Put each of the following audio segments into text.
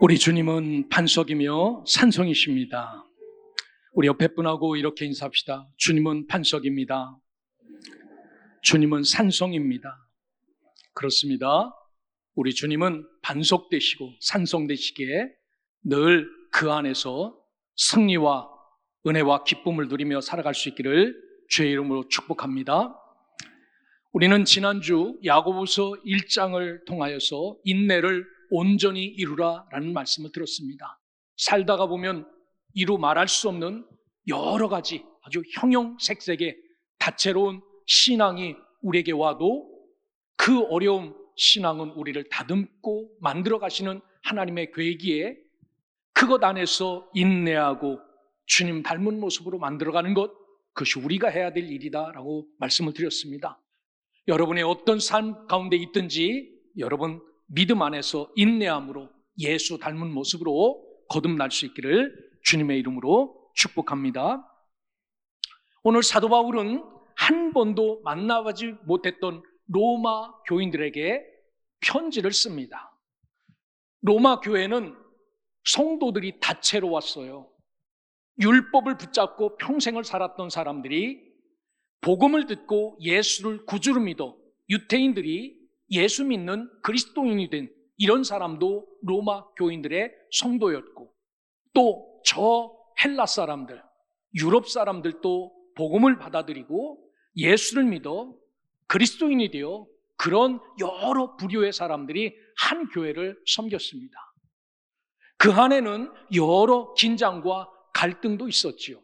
우리 주님은 반석이며 산성이십니다. 우리 옆에 분하고 이렇게 인사합시다. 주님은 반석입니다. 주님은 산성입니다. 그렇습니다. 우리 주님은 반석 되시고 산성 되시기에 늘 그 안에서 승리와 은혜와 기쁨을 누리며 살아갈 수 있기를 주의 이름으로 축복합니다. 우리는 지난주 야고보서 1장을 통하여서 인내를 온전히 이루라라는 말씀을 들었습니다. 살다가 보면 이루 말할 수 없는 여러 가지 아주 형형색색의 다채로운 신앙이 우리에게 와도 그 어려움 신앙은 우리를 다듬고 만들어 가시는 하나님의 계획이기에 그것 안에서 인내하고 주님 닮은 모습으로 만들어가는 것, 그것이 우리가 해야 될 일이다라고 말씀을 드렸습니다. 여러분의 어떤 삶 가운데 있든지 여러분 믿음 안에서 인내함으로 예수 닮은 모습으로 거듭날 수 있기를 주님의 이름으로 축복합니다. 오늘 사도 바울은 한 번도 만나보지 못했던 로마 교인들에게 편지를 씁니다. 로마 교회는 성도들이 다채로웠어요. 율법을 붙잡고 평생을 살았던 사람들이 복음을 듣고 예수를 구주로 믿어 유대인들이 예수 믿는 그리스도인이 된 이런 사람도 로마 교인들의 성도였고, 또 저 헬라 사람들, 유럽 사람들도 복음을 받아들이고 예수를 믿어 그리스도인이 되어 그런 여러 부류의 사람들이 한 교회를 섬겼습니다. 그 안에는 여러 긴장과 갈등도 있었지요.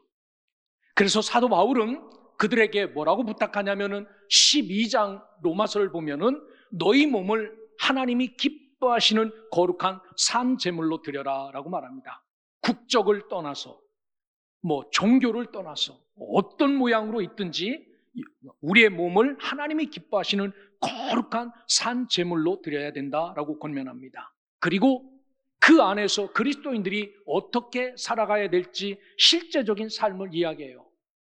그래서 사도 바울은 그들에게 뭐라고 부탁하냐면은 12장 로마서를 보면은 너희 몸을 하나님이 기뻐하시는 거룩한 산 제물로 드려라 라고 말합니다. 국적을 떠나서 종교를 떠나서 어떤 모양으로 있든지 우리의 몸을 하나님이 기뻐하시는 거룩한 산 제물로 드려야 된다라고 권면합니다. 그리고 그 안에서 그리스도인들이 어떻게 살아가야 될지 실제적인 삶을 이야기해요.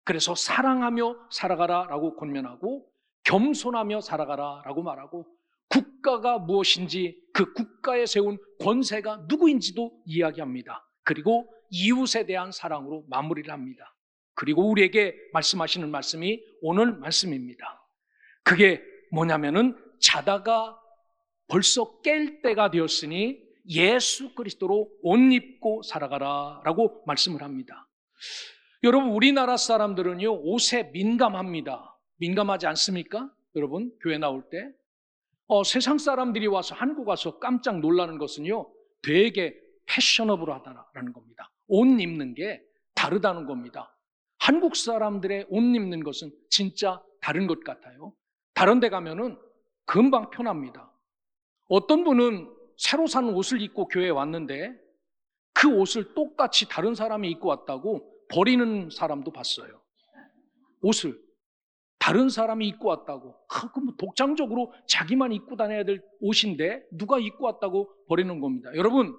그래서 사랑하며 살아가라라고 권면하고 겸손하며 살아가라라고 말하고 국가가 무엇인지 그 국가에 세운 권세가 누구인지도 이야기합니다. 그리고 이웃에 대한 사랑으로 마무리를 합니다. 그리고 우리에게 말씀하시는 말씀이 오늘 말씀입니다. 그게 뭐냐면은 자다가 벌써 깰 때가 되었으니 예수 그리스도로 옷 입고 살아가라라고 말씀을 합니다. 여러분, 우리나라 사람들은요 옷에 민감합니다. 민감하지 않습니까? 여러분, 교회 나올 때 세상 사람들이 와서 한국 와서 깜짝 놀라는 것은요 되게 패셔너블하다는 겁니다. 옷 입는 게 다르다는 겁니다. 한국 사람들의 옷 입는 것은 진짜 다른 것 같아요. 다른 데 가면은 금방 편합니다. 어떤 분은 새로 산 옷을 입고 교회에 왔는데 그 옷을 똑같이 다른 사람이 입고 왔다고 버리는 사람도 봤어요. 옷을 다른 사람이 입고 왔다고. 그럼 독창적으로 자기만 입고 다녀야 될 옷인데 누가 입고 왔다고 버리는 겁니다. 여러분,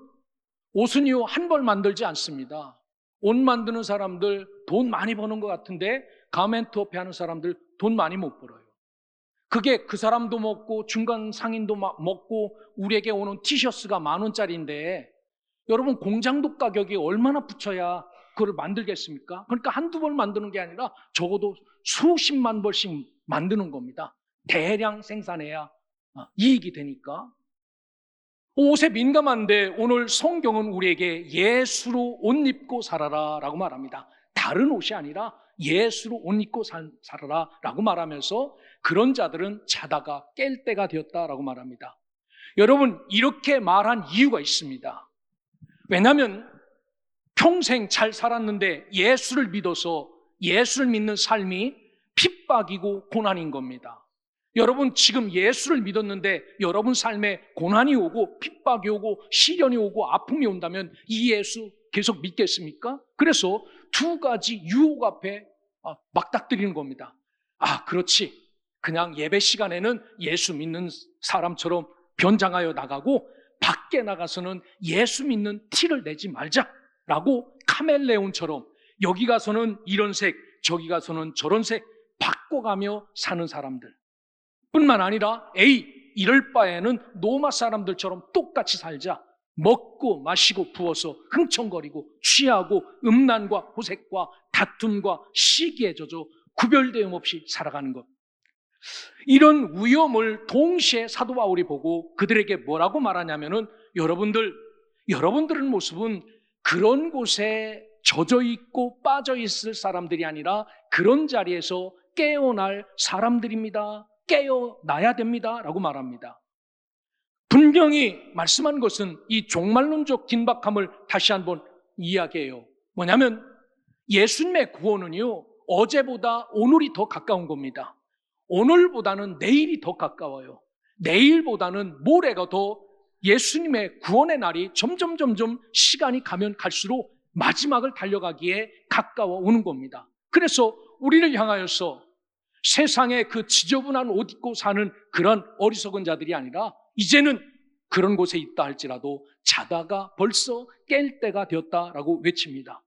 옷은요 한 벌 만들지 않습니다. 옷 만드는 사람들 돈 많이 버는 것 같은데 가멘트업에 하는 사람들 돈 많이 못 벌어요. 그게 그 사람도 먹고 중간 상인도 먹고 우리에게 오는 티셔츠가 10,000원짜리인데 여러분, 공장도 가격이 얼마나 붙여야 그걸 만들겠습니까? 그러니까 한두 벌 만드는 게 아니라 적어도 수십만 벌씩 만드는 겁니다. 대량 생산해야 이익이 되니까. 옷에 민감한데 오늘 성경은 우리에게 예수로 옷 입고 살아라 라고 말합니다. 다른 옷이 아니라 예수로 옷 입고 살아라 라고 말하면서 그런 자들은 자다가 깰 때가 되었다라고 말합니다. 여러분, 이렇게 말한 이유가 있습니다. 왜냐하면 평생 잘 살았는데 예수를 믿어서 예수를 믿는 삶이 핍박이고 고난인 겁니다. 여러분, 지금 예수를 믿었는데 여러분 삶에 고난이 오고 핍박이 오고 시련이 오고 아픔이 온다면 이 예수 계속 믿겠습니까? 그래서 두 가지 유혹 앞에 막닥뜨리는 겁니다. 그렇지. 그냥 예배 시간에는 예수 믿는 사람처럼 변장하여 나가고 밖에 나가서는 예수 믿는 티를 내지 말자라고 카멜레온처럼 여기 가서는 이런 색, 저기 가서는 저런 색 바꿔가며 사는 사람들 뿐만 아니라 이럴 바에는 로마 사람들처럼 똑같이 살자. 먹고 마시고 부어서 흥청거리고 취하고 음란과 호색과 다툼과 시기에 젖어 구별대음 없이 살아가는 것. 이런 위험을 동시에 사도 바울이 보고 그들에게 뭐라고 말하냐면은 여러분들은 모습은 그런 곳에 젖어 있고 빠져 있을 사람들이 아니라 그런 자리에서 깨어날 사람들입니다. 깨어나야 됩니다. 라고 말합니다. 분명히 말씀한 것은 이 종말론적 긴박함을 다시 한번 이야기해요. 뭐냐면 예수님의 구원은요, 어제보다 오늘이 더 가까운 겁니다. 오늘보다는 내일이 더 가까워요. 내일보다는 모레가 더 예수님의 구원의 날이 점점 시간이 가면 갈수록 마지막을 달려가기에 가까워 오는 겁니다. 그래서 우리를 향하여서 세상에 그 지저분한 옷 입고 사는 그런 어리석은 자들이 아니라 이제는 그런 곳에 있다 할지라도 자다가 벌써 깰 때가 되었다라고 외칩니다.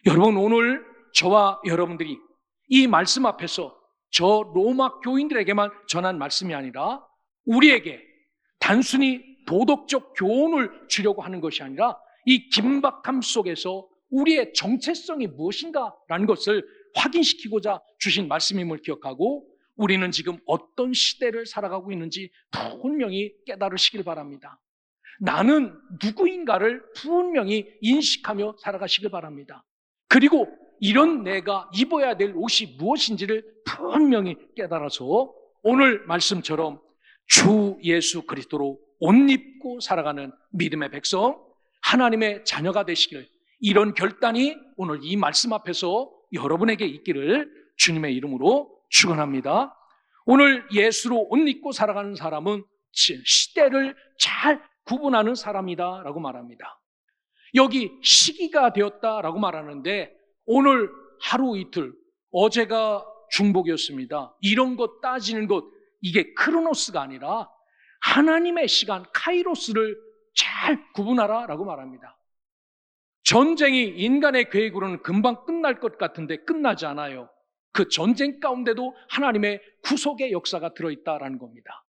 여러분, 오늘 저와 여러분들이 이 말씀 앞에서 저 로마 교인들에게만 전한 말씀이 아니라 우리에게 단순히 도덕적 교훈을 주려고 하는 것이 아니라 이 긴박함 속에서 우리의 정체성이 무엇인가라는 것을 확인시키고자 주신 말씀임을 기억하고 우리는 지금 어떤 시대를 살아가고 있는지 분명히 깨달으시길 바랍니다. 나는 누구인가를 분명히 인식하며 살아가시길 바랍니다. 그리고 이런 내가 입어야 될 옷이 무엇인지를 분명히 깨달아서 오늘 말씀처럼 주 예수 그리스도로 옷 입고 살아가는 믿음의 백성, 하나님의 자녀가 되시길, 이런 결단이 오늘 이 말씀 앞에서 여러분에게 있기를 주님의 이름으로 축원합니다. 오늘 예수로 옷 입고 살아가는 사람은 시대를 잘 구분하는 사람이다 라고 말합니다. 여기 시기가 되었다라고 말하는데 오늘 하루 이틀, 어제가 중복이었습니다. 이런 것 따지는 것, 이게 크로노스가 아니라 하나님의 시간, 카이로스를 잘 구분하라 라고 말합니다. 전쟁이 인간의 계획으로는 금방 끝날 것 같은데 끝나지 않아요. 그 전쟁 가운데도 하나님의 구속의 역사가 들어있다라는 겁니다.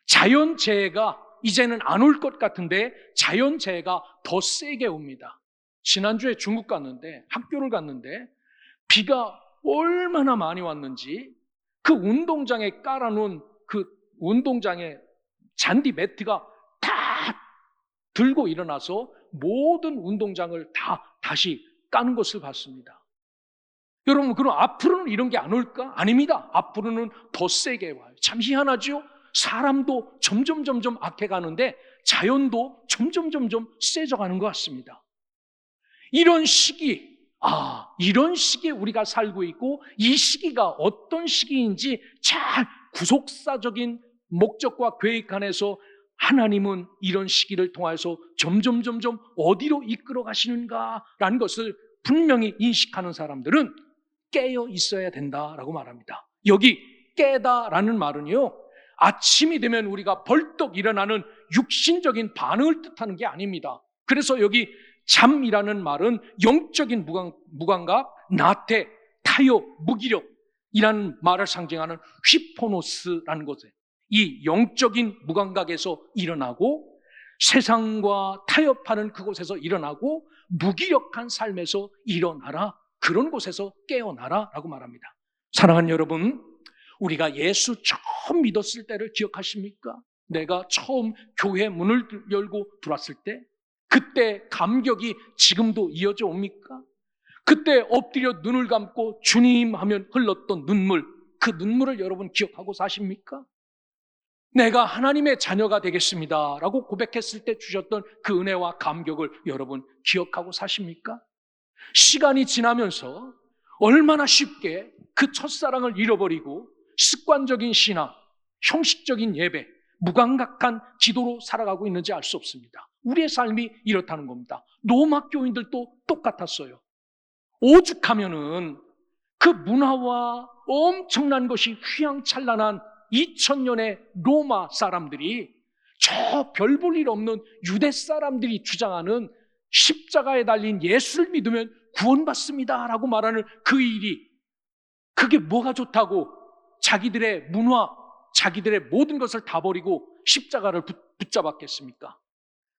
자연재해가 이제는 안 올 것 같은데 자연재해가 더 세게 옵니다. 지난주에 중국 갔는데, 학교를 갔는데 비가 얼마나 많이 왔는지 그 운동장에 깔아놓은 그 운동장에 잔디 매트가 다 들고 일어나서 모든 운동장을 다시 까는 것을 봤습니다. 여러분, 그럼 앞으로는 이런 게 안 올까? 아닙니다. 앞으로는 더 세게 와요. 참 희한하죠? 사람도 점점 악해가는데 자연도 점점 세져가는 것 같습니다. 이런 시기, 이런 시기에 우리가 살고 있고 이 시기가 어떤 시기인지 잘 구속사적인 목적과 계획 안에서 하나님은 이런 시기를 통해서 점점 어디로 이끌어 가시는가라는 것을 분명히 인식하는 사람들은 깨어 있어야 된다라고 말합니다. 여기 깨다라는 말은요, 아침이 되면 우리가 벌떡 일어나는 육신적인 반응을 뜻하는 게 아닙니다. 그래서 여기 잠이라는 말은 영적인 무감각, 나태, 타협, 무기력이라는 말을 상징하는 휘포노스라는 것에 이 영적인 무감각에서 일어나고 세상과 타협하는 그곳에서 일어나고 무기력한 삶에서 일어나라, 그런 곳에서 깨어나라 라고 말합니다. 사랑하는 여러분, 우리가 예수 처음 믿었을 때를 기억하십니까? 내가 처음 교회 문을 열고 들어왔을 때 그때 감격이 지금도 이어져 옵니까? 그때 엎드려 눈을 감고 주님 하면 흘렀던 눈물, 그 눈물을 여러분 기억하고 사십니까? 내가 하나님의 자녀가 되겠습니다 라고 고백했을 때 주셨던 그 은혜와 감격을 여러분 기억하고 사십니까? 시간이 지나면서 얼마나 쉽게 그 첫사랑을 잃어버리고 습관적인 신앙, 형식적인 예배, 무감각한 기도로 살아가고 있는지 알 수 없습니다. 우리의 삶이 이렇다는 겁니다. 로마 교인들도 똑같았어요. 오죽하면은 그 문화와 엄청난 것이 휘황찬란한 2000년의 로마 사람들이 저 별 볼 일 없는 유대 사람들이 주장하는 십자가에 달린 예수를 믿으면 구원받습니다 라고 말하는 그 일이, 그게 뭐가 좋다고 자기들의 문화, 자기들의 모든 것을 다 버리고 십자가를 붙잡았겠습니까?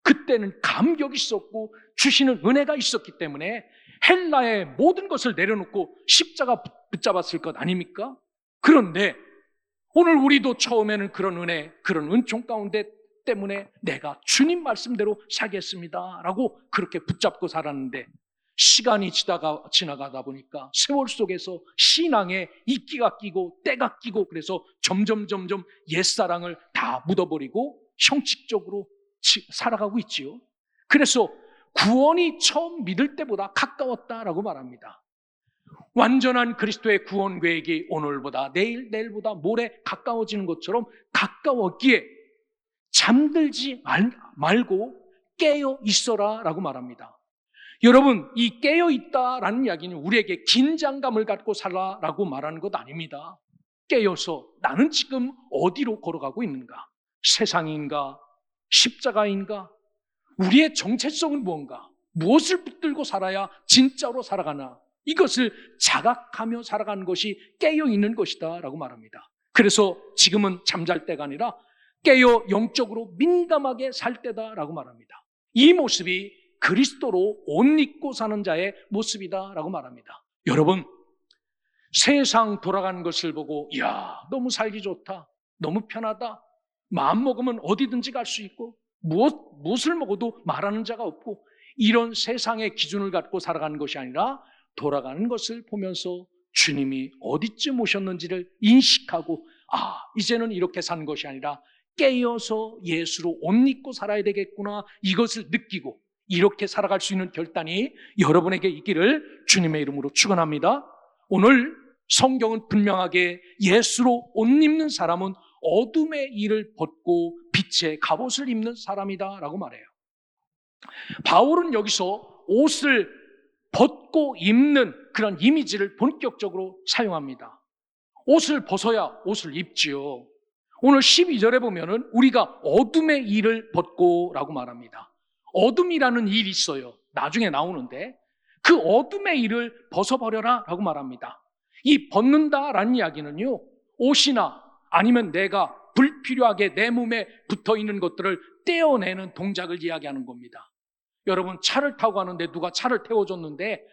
그때는 감격이 있었고 주시는 은혜가 있었기 때문에 헬라의 모든 것을 내려놓고 십자가 붙잡았을 것 아닙니까? 그런데 오늘 우리도 처음에는 그런 은혜, 그런 은총 가운데 때문에 내가 주님 말씀대로 살겠습니다 라고 그렇게 붙잡고 살았는데, 시간이 지나가다 보니까 세월 속에서 신앙에 이끼가 끼고 때가 끼고, 그래서 점점 옛사랑을 다 묻어버리고 형식적으로 살아가고 있지요. 그래서 구원이 처음 믿을 때보다 가까웠다라고 말합니다. 완전한 그리스도의 구원 계획이 오늘보다 내일보다 모레 가까워지는 것처럼 가까웠기에 잠들지 말고 깨어 있어라 라고 말합니다. 여러분, 이 깨어 있다라는 이야기는 우리에게 긴장감을 갖고 살라라고 말하는 것 아닙니다. 깨어서 나는 지금 어디로 걸어가고 있는가? 세상인가? 십자가인가? 우리의 정체성은 무언가? 무엇을 붙들고 살아야 진짜로 살아가나? 이것을 자각하며 살아가는 것이 깨어있는 것이다 라고 말합니다. 그래서 지금은 잠잘 때가 아니라 깨어 영적으로 민감하게 살 때다 라고 말합니다. 이 모습이 그리스도로 옷 입고 사는 자의 모습이다 라고 말합니다. 여러분, 세상 돌아가는 것을 보고 이야, 너무 살기 좋다, 너무 편하다, 마음 먹으면 어디든지 갈 수 있고 무엇을 먹어도 말하는 자가 없고, 이런 세상의 기준을 갖고 살아가는 것이 아니라 돌아가는 것을 보면서 주님이 어디쯤 오셨는지를 인식하고, 이제는 이렇게 사는 것이 아니라 깨어서 예수로 옷 입고 살아야 되겠구나, 이것을 느끼고 이렇게 살아갈 수 있는 결단이 여러분에게 있기를 주님의 이름으로 축원합니다. 오늘 성경은 분명하게 예수로 옷 입는 사람은 어둠의 일을 벗고 빛의 갑옷을 입는 사람이다 라고 말해요. 바울은 여기서 옷을 벗고 입는 그런 이미지를 본격적으로 사용합니다. 옷을 벗어야 옷을 입지요. 오늘 12절에 보면은 우리가 어둠의 일을 벗고 라고 말합니다. 어둠이라는 일이 있어요. 나중에 나오는데 그 어둠의 일을 벗어버려라 라고 말합니다. 이 벗는다라는 이야기는요, 옷이나 아니면 내가 불필요하게 내 몸에 붙어있는 것들을 떼어내는 동작을 이야기하는 겁니다. 여러분, 차를 타고 가는데 누가 차를 태워줬는데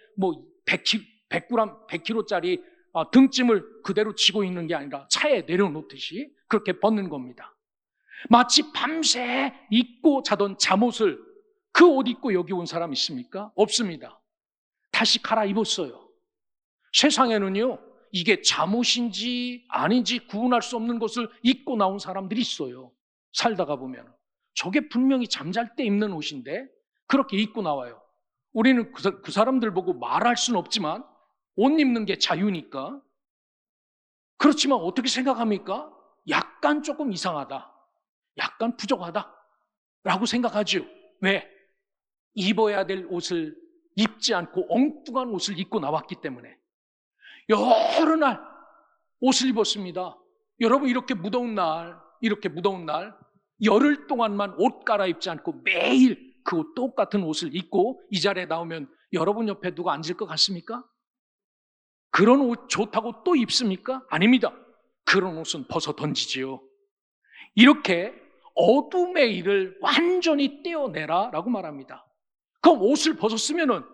100kg짜리 등짐을 그대로 지고 있는 게 아니라 차에 내려놓듯이 그렇게 벗는 겁니다. 마치 밤새 입고 자던 잠옷을 그 옷 입고 여기 온 사람 있습니까? 없습니다. 다시 갈아입었어요. 세상에는요, 이게 잠옷인지 아닌지 구분할 수 없는 것을 입고 나온 사람들이 있어요. 살다가 보면 저게 분명히 잠잘 때 입는 옷인데 그렇게 입고 나와요. 우리는 그 사람들 보고 말할 수는 없지만 옷 입는 게 자유니까. 그렇지만 어떻게 생각합니까? 약간 조금 이상하다, 약간 부족하다 라고 생각하죠. 왜? 입어야 될 옷을 입지 않고 엉뚱한 옷을 입고 나왔기 때문에. 여러 날 옷을 입었습니다. 여러분, 이렇게 무더운 날 열흘 동안만 옷 갈아입지 않고 매일 그 똑같은 옷을 입고 이 자리에 나오면 여러분 옆에 누가 앉을 것 같습니까? 그런 옷 좋다고 또 입습니까? 아닙니다. 그런 옷은 벗어 던지지요. 이렇게 어둠의 일을 완전히 떼어내라 라고 말합니다. 그럼 옷을 벗었으면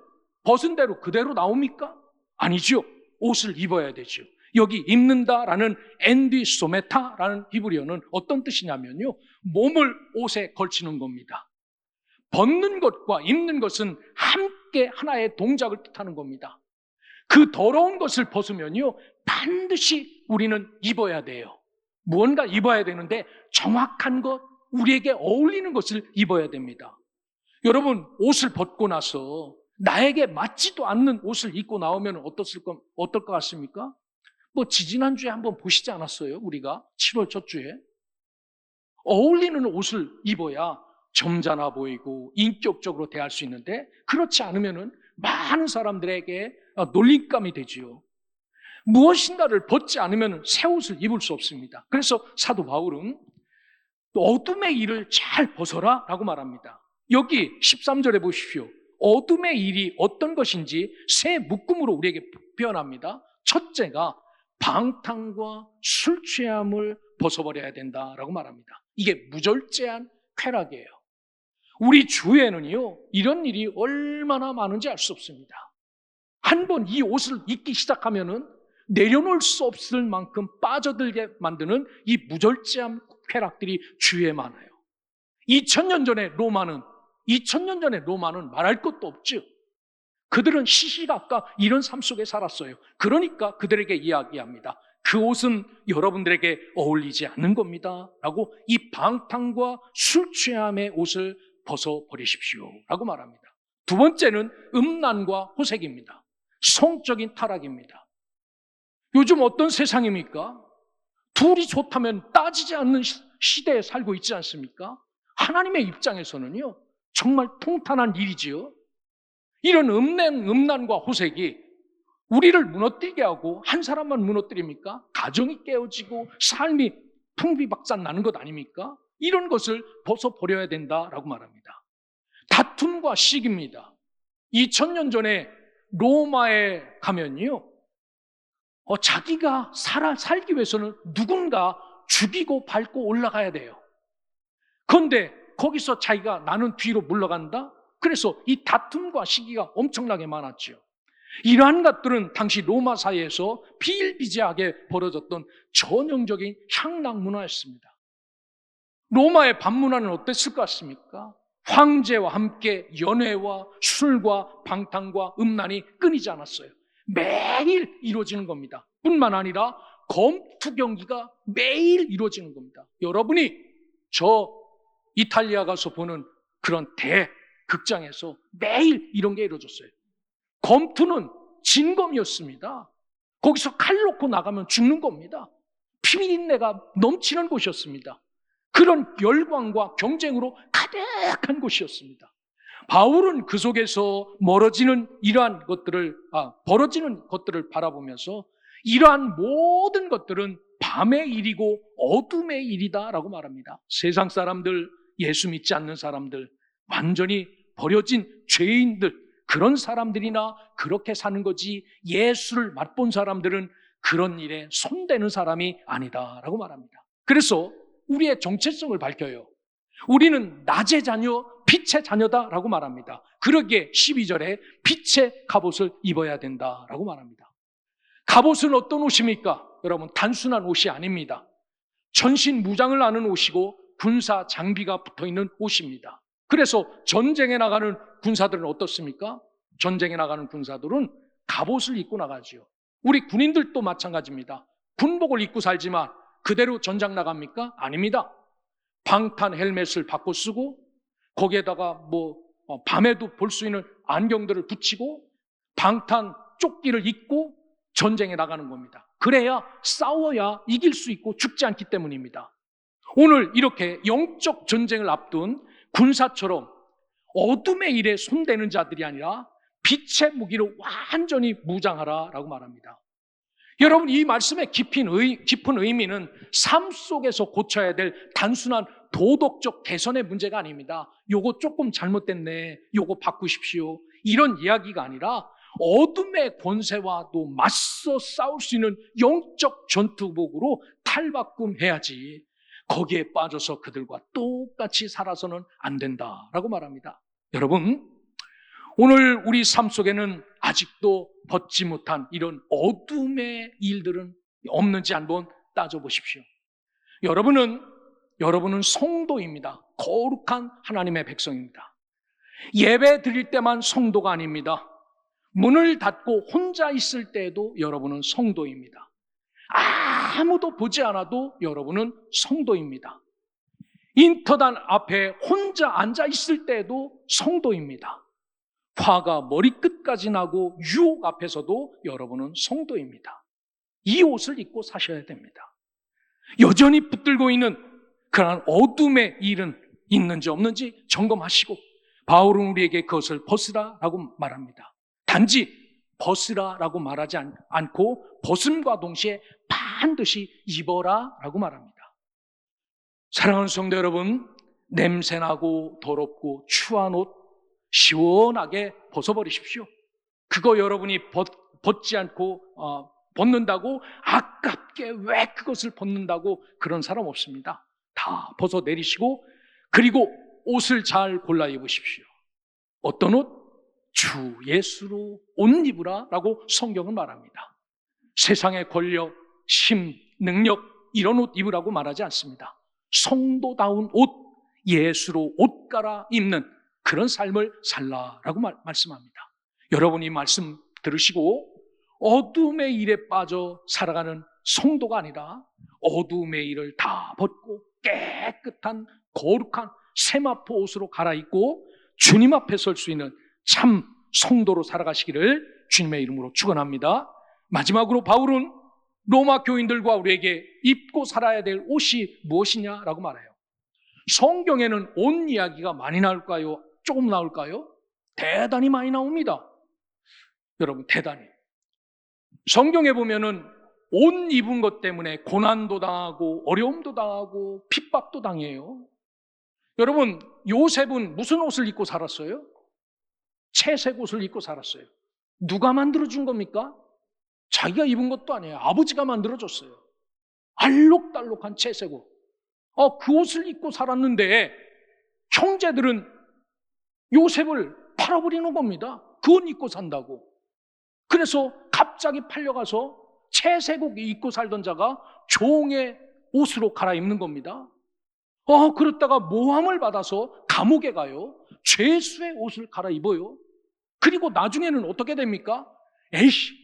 벗은 대로 그대로 나옵니까? 아니죠. 옷을 입어야 되죠. 여기 입는다라는 엔디소메타라는 히브리어는 어떤 뜻이냐면요, 몸을 옷에 걸치는 겁니다. 벗는 것과 입는 것은 함께 하나의 동작을 뜻하는 겁니다. 그 더러운 것을 벗으면요, 반드시 우리는 입어야 돼요. 무언가 입어야 되는데 정확한 것, 우리에게 어울리는 것을 입어야 됩니다. 여러분, 옷을 벗고 나서 나에게 맞지도 않는 옷을 입고 나오면 어떨 것 같습니까? 지지난주에 한번 보시지 않았어요? 우리가 7월 첫 주에 어울리는 옷을 입어야 점잖아 보이고 인격적으로 대할 수 있는데, 그렇지 않으면 많은 사람들에게 놀림감이 되지요. 무엇인가를 벗지 않으면 새 옷을 입을 수 없습니다. 그래서 사도 바울은 어둠의 일을 잘 벗어라 라고 말합니다. 여기 13절에 보십시오. 어둠의 일이 어떤 것인지 세 묶음으로 우리에게 표현합니다. 첫째가 방탕과 술 취함을 벗어버려야 된다라고 말합니다. 이게 무절제한 쾌락이에요. 우리 주위에는요, 이런 일이 얼마나 많은지 알 수 없습니다. 한번 이 옷을 입기 시작하면은 내려놓을 수 없을 만큼 빠져들게 만드는 이 무절제한 쾌락들이 주위에 많아요. 2000년 전에 로마는 말할 것도 없죠. 그들은 시시각각 이런 삶 속에 살았어요. 그러니까 그들에게 이야기합니다. 그 옷은 여러분들에게 어울리지 않는 겁니다. 라고 이 방탕과 술 취함의 옷을 벗어버리십시오. 라고 말합니다. 두 번째는 음란과 호색입니다. 성적인 타락입니다. 요즘 어떤 세상입니까? 둘이 좋다면 따지지 않는 시대에 살고 있지 않습니까? 하나님의 입장에서는요, 정말 통탄한 일이지요. 이런 음란과 호색이 우리를 무너뜨리게 하고 한 사람만 무너뜨립니까? 가정이 깨어지고 삶이 풍비박산 나는 것 아닙니까? 이런 것을 벗어버려야 된다라고 말합니다. 다툼과 시기입니다. 2000년 전에 로마에 가면요, 자기가 살기 위해서는 누군가 죽이고 밟고 올라가야 돼요. 그런데 거기서 자기가 나는 뒤로 물러간다? 그래서 이 다툼과 시기가 엄청나게 많았죠. 이러한 것들은 당시 로마 사회에서 비일비재하게 벌어졌던 전형적인 향락 문화였습니다. 로마의 밤문화는 어땠을 것 같습니까? 황제와 함께 연회와 술과 방탕과 음란이 끊이지 않았어요. 매일 이루어지는 겁니다. 뿐만 아니라 검투 경기가 매일 이루어지는 겁니다. 여러분이 저 이탈리아 가서 보는 그런 대극장에서 매일 이런 게 이루어졌어요. 검투는 진검이었습니다. 거기서 칼 놓고 나가면 죽는 겁니다. 피비린내가 넘치는 곳이었습니다. 그런 열광과 경쟁으로 가득한 곳이었습니다. 바울은 그 속에서 벌어지는 것들을 바라보면서 이러한 모든 것들은 밤의 일이고 어둠의 일이다라고 말합니다. 세상 사람들, 예수 믿지 않는 사람들, 완전히 버려진 죄인들, 그런 사람들이나 그렇게 사는 거지 예수를 맛본 사람들은 그런 일에 손대는 사람이 아니다라고 말합니다. 그래서 우리의 정체성을 밝혀요. 우리는 낮의 자녀, 빛의 자녀다라고 말합니다. 그러기에 12절에 빛의 갑옷을 입어야 된다라고 말합니다. 갑옷은 어떤 옷입니까? 여러분, 단순한 옷이 아닙니다. 전신 무장을 하는 옷이고 군사 장비가 붙어있는 옷입니다. 그래서 전쟁에 나가는 군사들은 어떻습니까? 전쟁에 나가는 군사들은 갑옷을 입고 나가지요. 우리 군인들도 마찬가지입니다. 군복을 입고 살지만 그대로 전장 나갑니까? 아닙니다. 방탄 헬멧을 바꿔 쓰고 거기에다가 밤에도 볼 수 있는 안경들을 붙이고 방탄 조끼를 입고 전쟁에 나가는 겁니다. 그래야 싸워야 이길 수 있고 죽지 않기 때문입니다. 오늘 이렇게 영적 전쟁을 앞둔 군사처럼 어둠의 일에 손대는 자들이 아니라 빛의 무기로 완전히 무장하라라고 말합니다. 여러분, 이 말씀의 깊은 의미는 삶 속에서 고쳐야 될 단순한 도덕적 개선의 문제가 아닙니다. 요거 조금 잘못됐네, 요거 바꾸십시오, 이런 이야기가 아니라 어둠의 권세와도 맞서 싸울 수 있는 영적 전투복으로 탈바꿈해야지 거기에 빠져서 그들과 똑같이 살아서는 안 된다라고 말합니다. 여러분, 오늘 우리 삶 속에는 아직도 벗지 못한 이런 어둠의 일들은 없는지 한번 따져보십시오. 여러분은 성도입니다. 거룩한 하나님의 백성입니다. 예배 드릴 때만 성도가 아닙니다. 문을 닫고 혼자 있을 때에도 여러분은 성도입니다. 아무도 보지 않아도 여러분은 성도입니다. 인터넷 앞에 혼자 앉아 있을 때에도 성도입니다. 화가 머리끝까지 나고 유혹 앞에서도 여러분은 성도입니다. 이 옷을 입고 사셔야 됩니다. 여전히 붙들고 있는 그러한 어둠의 일은 있는지 없는지 점검하시고 바울은 우리에게 그것을 벗으라라고 말합니다. 단지 벗으라라고 말하지 않고 벗음과 동시에 반드시 입어라라고 말합니다. 사랑하는 성도 여러분, 냄새나고 더럽고 추한 옷 시원하게 벗어버리십시오. 그거 여러분이 벗지 않고 벗는다고 아깝게 왜 그것을 벗는다고 그런 사람 없습니다. 다 벗어내리시고, 그리고 옷을 잘 골라 입으십시오. 어떤 옷? 주 예수로 옷 입으라 라고 성경은 말합니다. 세상의 권력, 힘, 능력 이런 옷 입으라고 말하지 않습니다. 성도다운 옷, 예수로 옷 갈아 입는 그런 삶을 살라라고 말씀합니다. 여러분이 말씀 들으시고 어둠의 일에 빠져 살아가는 성도가 아니라 어둠의 일을 다 벗고 깨끗한 거룩한 세마포 옷으로 갈아입고 주님 앞에 설 수 있는 참 성도로 살아가시기를 주님의 이름으로 축원합니다. 마지막으로 바울은 로마 교인들과 우리에게 입고 살아야 될 옷이 무엇이냐라고 말해요. 성경에는 옷 이야기가 많이 나올까요? 조금 나올까요? 대단히 많이 나옵니다. 여러분, 대단히. 성경에 보면은 옷 입은 것 때문에 고난도 당하고 어려움도 당하고 핍박도 당해요. 여러분, 요셉은 무슨 옷을 입고 살았어요? 채색 옷을 입고 살았어요. 누가 만들어준 겁니까? 자기가 입은 것도 아니에요. 아버지가 만들어줬어요. 알록달록한 채색 옷. 그 옷을 입고 살았는데 형제들은 요셉을 팔아버리는 겁니다. 그 옷 입고 산다고. 그래서 갑자기 팔려가서 채색 옷 입고 살던 자가 종의 옷으로 갈아입는 겁니다. 그랬다가 모함을 받아서 감옥에 가요. 죄수의 옷을 갈아입어요. 그리고 나중에는 어떻게 됩니까? 에이씨,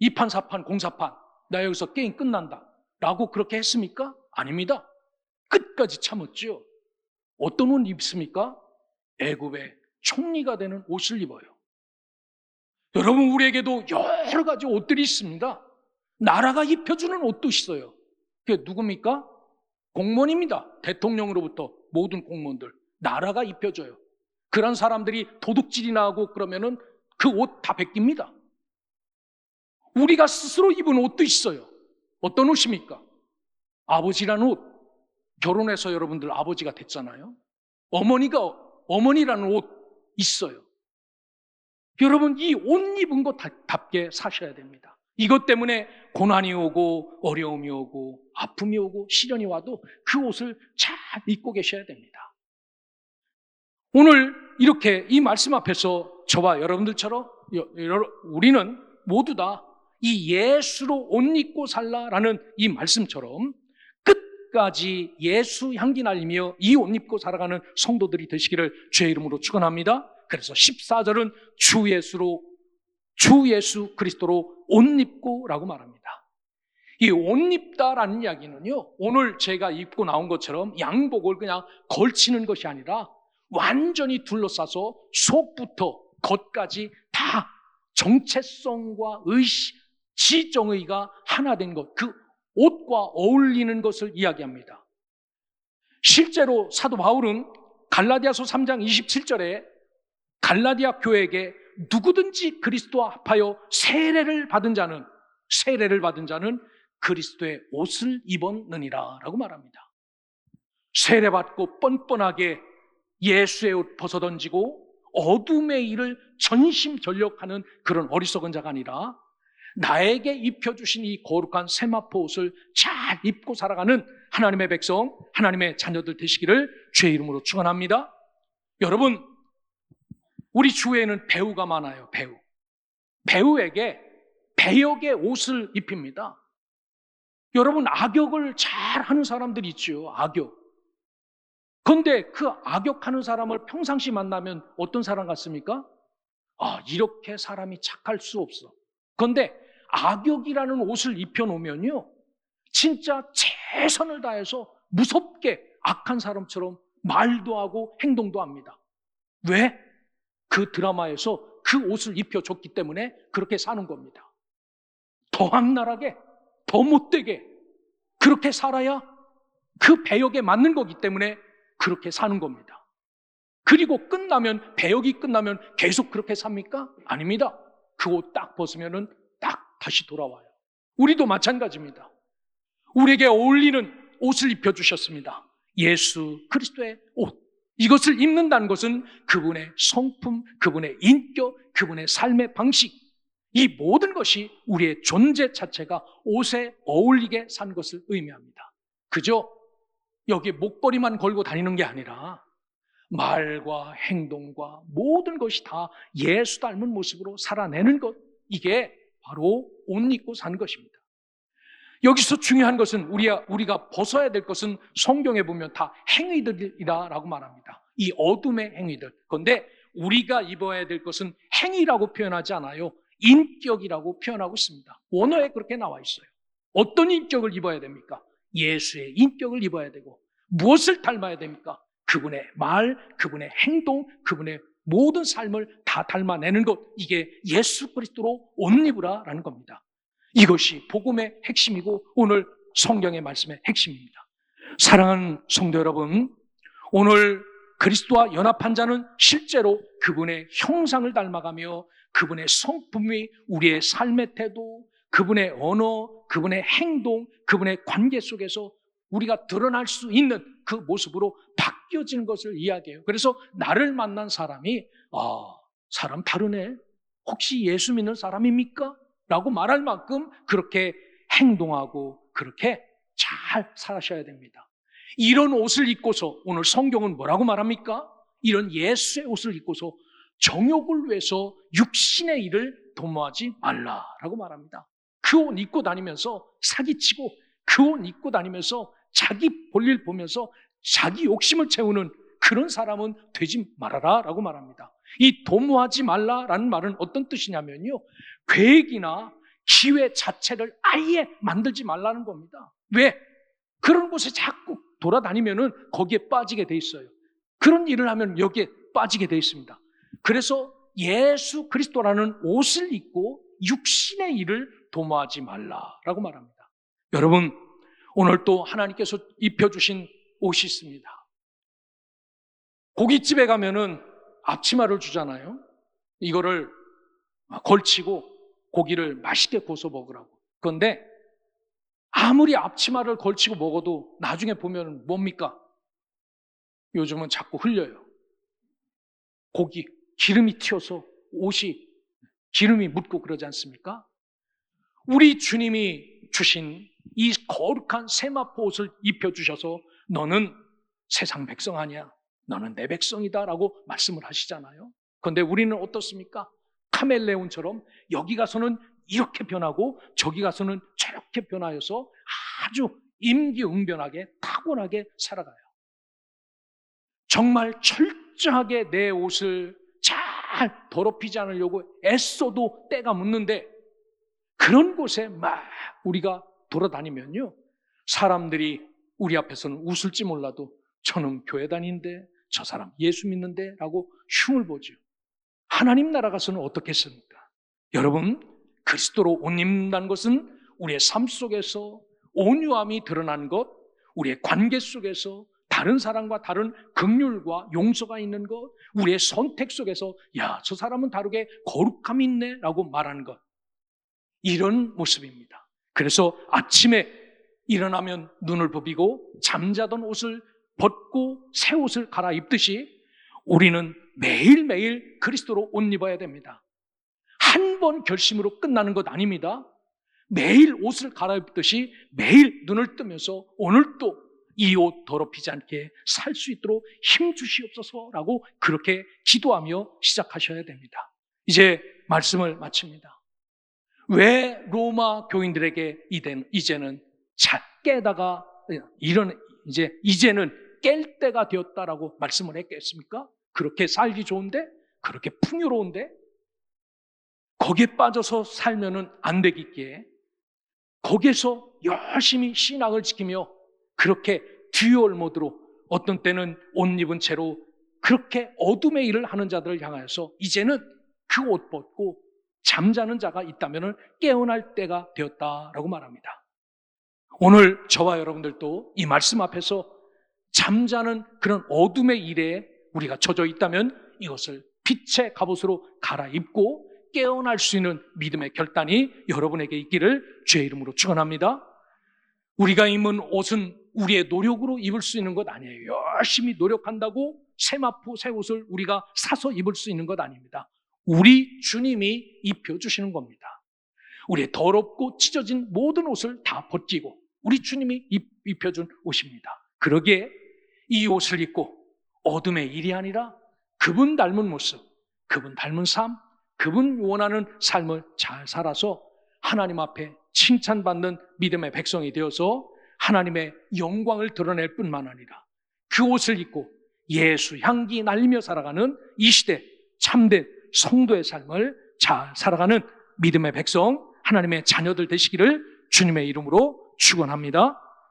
2판, 4판, 공사판, 나 여기서 게임 끝난다 라고 그렇게 했습니까? 아닙니다. 끝까지 참았죠. 어떤 옷 입습니까? 애굽의 총리가 되는 옷을 입어요. 여러분, 우리에게도 여러 가지 옷들이 있습니다. 나라가 입혀주는 옷도 있어요. 그게 누굽니까? 공무원입니다. 대통령으로부터 모든 공무원들 나라가 입혀줘요. 그런 사람들이 도둑질이나 하고 그러면은 그 옷 다 벗깁니다. 우리가 스스로 입은 옷도 있어요. 어떤 옷입니까? 아버지라는 옷. 결혼해서 여러분들 아버지가 됐잖아요. 어머니라는 옷 있어요. 여러분, 이 옷 입은 것답게 사셔야 됩니다. 이것 때문에 고난이 오고 어려움이 오고 아픔이 오고 시련이 와도 그 옷을 잘 입고 계셔야 됩니다. 오늘 이렇게 이 말씀 앞에서 저와 여러분들처럼 우리는 모두 다 이 예수로 옷 입고 살라라는 이 말씀처럼 끝까지 예수 향기 날리며 이 옷 입고 살아가는 성도들이 되시기를 주의 이름으로 축원합니다. 그래서 14절은 주 예수 그리스도로 옷 입고라고 말합니다. 이 옷 입다라는 이야기는요, 오늘 제가 입고 나온 것처럼 양복을 그냥 걸치는 것이 아니라 완전히 둘러싸서 속부터 겉까지 다 정체성과 지정의가 하나 된 것, 그 옷과 어울리는 것을 이야기합니다. 실제로 사도 바울은 갈라디아서 3장 27절에 갈라디아 교회에게 누구든지 그리스도와 합하여 세례를 받은 자는 그리스도의 옷을 입었느니라 라고 말합니다. 세례받고 뻔뻔하게 예수의 옷 벗어던지고 어둠의 일을 전심전력하는 그런 어리석은 자가 아니라 나에게 입혀주신 이 거룩한 세마포 옷을 잘 입고 살아가는 하나님의 백성, 하나님의 자녀들 되시기를 주의 이름으로 축원합니다. 여러분, 우리 주위에는 배우가 많아요. 배우에게 배역의 옷을 입힙니다. 여러분, 악역을 잘 하는 사람들이 있죠. 악역. 그런데 그 악역하는 사람을 평상시 만나면 어떤 사람 같습니까? 이렇게 사람이 착할 수 없어. 그런데 악역이라는 옷을 입혀놓으면요, 진짜 최선을 다해서 무섭게 악한 사람처럼 말도 하고 행동도 합니다. 왜? 그 드라마에서 그 옷을 입혀줬기 때문에 그렇게 사는 겁니다. 더 악랄하게, 더 못되게 그렇게 살아야 그 배역에 맞는 거기 때문에 그렇게 사는 겁니다. 그리고 배역이 끝나면 계속 그렇게 삽니까? 아닙니다. 그 옷 딱 벗으면은 딱 다시 돌아와요. 우리도 마찬가지입니다. 우리에게 어울리는 옷을 입혀주셨습니다. 예수 그리스도의 옷. 이것을 입는다는 것은 그분의 성품, 그분의 인격, 그분의 삶의 방식, 이 모든 것이 우리의 존재 자체가 옷에 어울리게 산 것을 의미합니다. 그저 여기 목걸이만 걸고 다니는 게 아니라 말과 행동과 모든 것이 다 예수 닮은 모습으로 살아내는 것, 이게 바로 옷 입고 사는 것입니다. 여기서 중요한 것은 우리가 벗어야 될 것은 성경에 보면 다 행위들이라고 말합니다. 이 어둠의 행위들. 그런데 우리가 입어야 될 것은 행위라고 표현하지 않아요. 인격이라고 표현하고 있습니다. 원어에 그렇게 나와 있어요. 어떤 인격을 입어야 됩니까? 예수의 인격을 입어야 되고, 무엇을 닮아야 됩니까? 그분의 말, 그분의 행동, 그분의 모든 삶을 다 닮아내는 것, 이게 예수 그리스도로 옷 입으라라는 겁니다. 이것이 복음의 핵심이고 오늘 성경의 말씀의 핵심입니다. 사랑하는 성도 여러분, 오늘 그리스도와 연합한 자는 실제로 그분의 형상을 닮아가며 그분의 성품이 우리의 삶의 태도, 그분의 언어, 그분의 행동, 그분의 관계 속에서 우리가 드러날 수 있는 그 모습으로 바뀌어지는 것을 이야기해요. 그래서 나를 만난 사람이 사람 다르네. 혹시 예수 믿는 사람입니까? 라고 말할 만큼 그렇게 행동하고 그렇게 잘 살아셔야 됩니다. 이런 옷을 입고서 오늘 성경은 뭐라고 말합니까? 이런 예수의 옷을 입고서 정욕을 위해서 육신의 일을 도모하지 말라라고 말합니다. 그 옷 입고 다니면서 사기치고 그 옷 입고 다니면서 자기 볼일 보면서 자기 욕심을 채우는 그런 사람은 되지 말아라라고 말합니다. 이 도모하지 말라라는 말은 어떤 뜻이냐면요, 계획이나 기회 자체를 아예 만들지 말라는 겁니다. 왜? 그런 곳에 자꾸 돌아다니면은 거기에 빠지게 돼 있어요. 그런 일을 하면 여기에 빠지게 돼 있습니다. 그래서 예수 그리스도라는 옷을 입고 육신의 일을 도모하지 말라라고 말합니다. 여러분, 오늘 또 하나님께서 입혀주신 옷이 있습니다. 고깃집에 가면은 앞치마를 주잖아요. 이거를 걸치고 고기를 맛있게 구워서 먹으라고. 그런데 아무리 앞치마를 걸치고 먹어도 나중에 보면 뭡니까? 요즘은 자꾸 흘려요. 고기, 기름이 튀어서 옷이 기름이 묻고 그러지 않습니까? 우리 주님이 주신 이 거룩한 세마포 옷을 입혀주셔서 너는 세상 백성 아니야. 너는 내 백성이다 라고 말씀을 하시잖아요. 그런데 우리는 어떻습니까? 카멜레온처럼 여기 가서는 이렇게 변하고 저기 가서는 저렇게 변하여서 아주 임기응변하게 타고나게 살아가요. 정말 철저하게 내 옷을 잘 더럽히지 않으려고 애써도 때가 묻는데 그런 곳에 막 우리가 돌아다니면요, 사람들이 우리 앞에서는 웃을지 몰라도 저는 교회 다니는데 저 사람 예수 믿는데 라고 흉을 보죠. 하나님 나라 가서는 어떻겠습니까? 여러분, 그리스도로 옷 입는다는 것은 우리의 삶 속에서 온유함이 드러난 것, 우리의 관계 속에서 다른 사람과 다른 긍휼과 용서가 있는 것, 우리의 선택 속에서 야, 저 사람은 다르게 거룩함이 있네 라고 말하는 것, 이런 모습입니다. 그래서 아침에 일어나면 눈을 부비고 잠자던 옷을 벗고 새 옷을 갈아입듯이 우리는 매일매일 그리스도로 옷 입어야 됩니다. 한 번 결심으로 끝나는 것 아닙니다. 매일 옷을 갈아입듯이 매일 눈을 뜨면서 오늘도 이 옷 더럽히지 않게 살 수 있도록 힘 주시옵소서라고 그렇게 기도하며 시작하셔야 됩니다. 이제 말씀을 마칩니다. 왜 로마 교인들에게 이제는 깨다가 이제는 깰 때가 되었다라고 말씀을 했겠습니까? 그렇게 살기 좋은데, 그렇게 풍요로운데 거기에 빠져서 살면은 안 되겠기에 거기에서 열심히 신앙을 지키며 그렇게 듀얼 모드로 어떤 때는 옷 입은 채로 그렇게 어둠의 일을 하는 자들을 향하여서 이제는 그 옷 벗고 잠자는 자가 있다면 깨어날 때가 되었다라고 말합니다. 오늘 저와 여러분들도 이 말씀 앞에서 잠자는 그런 어둠의 일에 우리가 젖어 있다면 이것을 빛의 갑옷으로 갈아입고 깨어날 수 있는 믿음의 결단이 여러분에게 있기를 주의 이름으로 축원합니다. 우리가 입은 옷은 우리의 노력으로 입을 수 있는 것 아니에요. 열심히 노력한다고 세마포 새 옷을 우리가 사서 입을 수 있는 것 아닙니다. 우리 주님이 입혀주시는 겁니다. 우리의 더럽고 찢어진 모든 옷을 다 벗기고 우리 주님이 입혀준 옷입니다. 그러기에 이 옷을 입고 어둠의 일이 아니라 그분 닮은 모습, 그분 닮은 삶, 그분 원하는 삶을 잘 살아서 하나님 앞에 칭찬받는 믿음의 백성이 되어서 하나님의 영광을 드러낼 뿐만 아니라 그 옷을 입고 예수 향기 날리며 살아가는 이 시대 참된 성도의 삶을 잘 살아가는 믿음의 백성, 하나님의 자녀들 되시기를 주님의 이름으로 축원합니다.